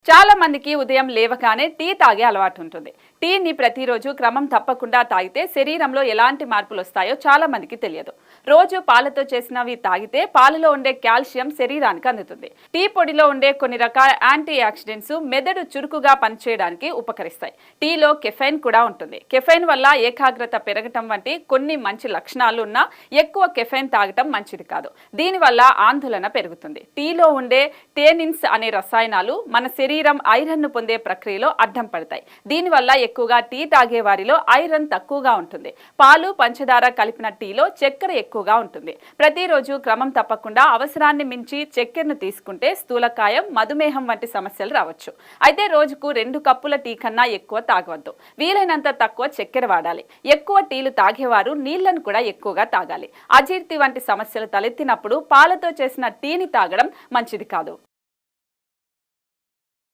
చాలా మందికి ఉదయం లేవగానే టీ తాగే అలవాటు ఉంటుంది. టీని ప్రతిరోజు క్రమం తప్పకుండా తాగితే శరీరంలో ఎలాంటి మార్పులు వస్తాయో చాలా మందికి తెలియదు. రోజు పాలతో చేసినవి తాగితే పాలలో ఉండే కాల్షియం శరీరానికి అందుతుంది. టీ పొడిలో ఉండే కొన్ని రకాల యాంటీ ఆక్సిడెంట్స్ మెదడు చురుకుగా పనిచేయడానికి ఉపకరిస్తాయి. టీలో కెఫైన్ కూడా ఉంటుంది. కెఫైన్ వల్ల ఏకాగ్రత పెరగటం వంటి కొన్ని మంచి లక్షణాలు ఉన్నా ఎక్కువ కెఫైన్ తాగటం మంచిది కాదు. దీనివల్ల ఆందోళన పెరుగుతుంది. టీలో ఉండే టేనిన్స్ అనే రసాయనాలు మన శరీరం ఐరన్ ను పొందే ప్రక్రియలో అడ్డం పడతాయి. దీనివల్ల ఎక్కువగా టీ తాగే వారిలో ఐరన్ తక్కువగా ఉంటుంది. పాలు పంచదార కలిపిన టీలో చక్కెర ఎక్కువగా ఉంటుంది. ప్రతిరోజు క్రమం తప్పకుండా అవసరాన్ని మించి చక్కెరను తీసుకుంటే స్థూలకాయం, మధుమేహం వంటి సమస్యలు రావచ్చు. అయితే రోజుకు 2 కప్పుల టీ కన్నా ఎక్కువ తాగవద్దు. వీలైనంత తక్కువ చక్కెర వాడాలి. ఎక్కువ టీలు తాగేవారు నీళ్లను కూడా ఎక్కువగా తాగాలి. అజీర్తి వంటి సమస్యలు తలెత్తినప్పుడు పాలతో చేసిన టీని తాగడం మంచిది కాదు.